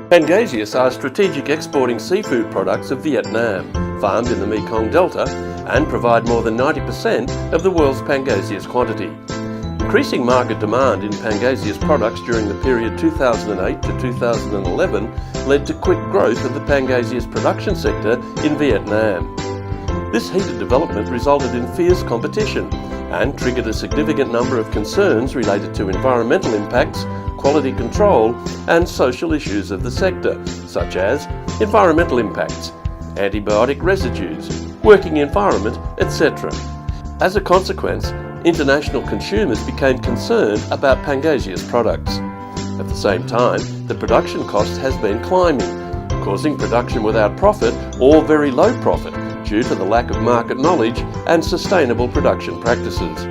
Pangasius are strategic exporting seafood products of Vietnam, farmed in the Mekong Delta, and provide more than 90% of the world's Pangasius quantity. Increasing market demand in Pangasius products during the period 2008 to 2011 led to quick growth of the Pangasius production sector in Vietnam. This heated development resulted in fierce competition and triggered a significant number of concerns related to environmental impacts, quality control and social issues of the sector, such as environmental impacts, antibiotic residues, working environment, etc. As a consequence, international consumers became concerned about Pangasius products. At the same time, the production cost has been climbing, causing production without profit or very low profit due to the lack of market knowledge and sustainable production practices.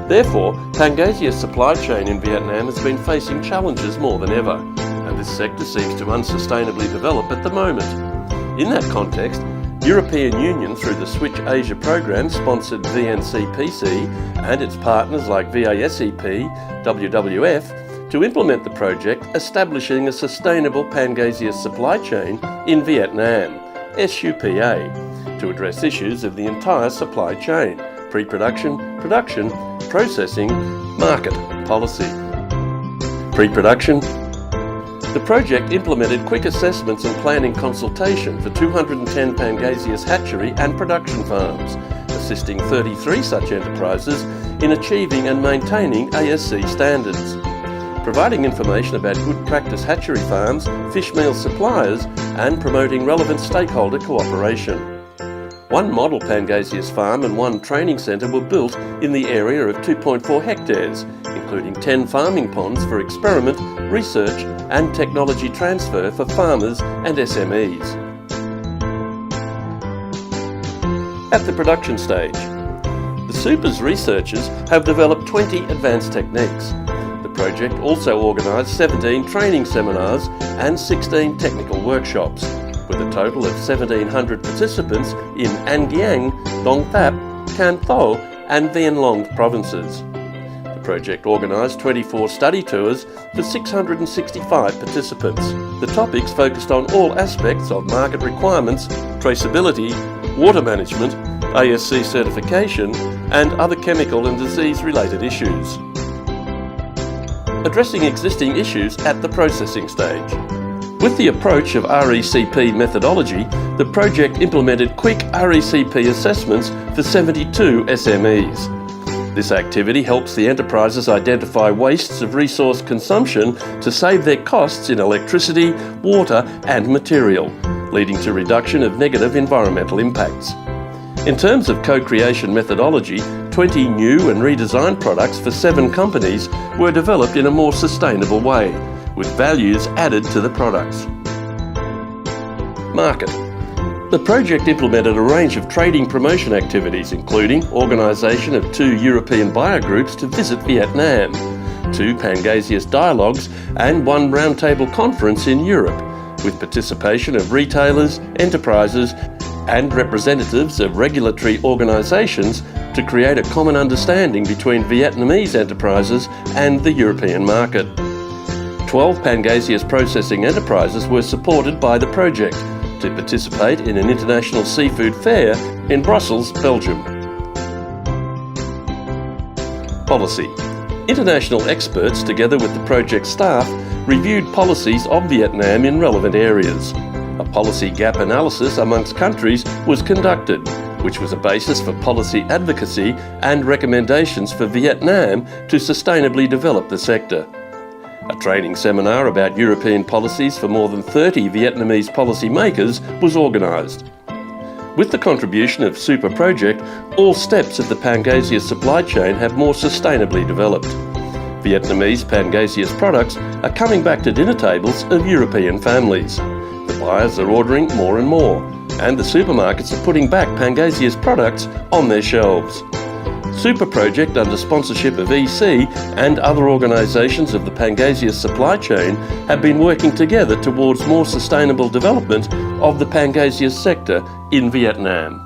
Therefore, Pangasius supply chain in Vietnam has been facing challenges more than ever, and this sector seems to unsustainably develop at the moment. In that context, European Union through the Switch Asia program sponsored VNCPC and its partners like VASEP, WWF, to implement the project establishing a sustainable Pangasius supply chain in Vietnam, SUPA, to address issues of the entire supply chain, pre-production, production, processing, market, policy. Pre-production. The project implemented quick assessments and planning consultation for 210 Pangasius hatchery and production farms, assisting 33 such enterprises in achieving and maintaining ASC standards. Providing information about good practice hatchery farms, fish meal suppliers and promoting relevant stakeholder cooperation. One model Pangasius farm and one training centre were built in the area of 2.4 hectares, including 10 farming ponds for experiment, research and technology transfer for farmers and SMEs. At the production stage, the Supa's researchers have developed 20 advanced techniques. The project also organised 17 training seminars and 16 technical workshops, with a total of 1,700 participants in An Giang, Dong Thap, Can Tho and Vien Long provinces. The project organised 24 study tours for 665 participants. The topics focused on all aspects of market requirements, traceability, water management, ASC certification and other chemical and disease-related issues. Addressing existing issues at the processing stage. With the approach of RECP methodology, the project implemented quick RECP assessments for 72 SMEs. This activity helps the enterprises identify wastes of resource consumption to save their costs in electricity, water and material, leading to reduction of negative environmental impacts. In terms of co-creation methodology, 20 new and redesigned products for 7 companies were developed in a more sustainable way, with values added to the products. Market. The project implemented a range of trading promotion activities, including organisation of 2 European buyer groups to visit Vietnam, 2 Pangasius dialogues and 1 roundtable conference in Europe, with participation of retailers, enterprises and representatives of regulatory organisations to create a common understanding between Vietnamese enterprises and the European market. 12 Pangasius processing enterprises were supported by the project to participate in an international seafood fair in Brussels, Belgium. Policy. International experts, together with the project staff, reviewed policies of Vietnam in relevant areas. A policy gap analysis amongst countries was conducted, which was a basis for policy advocacy and recommendations for Vietnam to sustainably develop the sector. A training seminar about European policies for more than 30 Vietnamese policy makers was organised. With the contribution of Supa Project, all steps of the Pangasius supply chain have more sustainably developed. Vietnamese Pangasius products are coming back to dinner tables of European families. The buyers are ordering more and more, and the supermarkets are putting back Pangasius products on their shelves. Supa Project, under sponsorship of EC and other organisations of the Pangasius supply chain, have been working together towards more sustainable development of the Pangasius sector in Vietnam.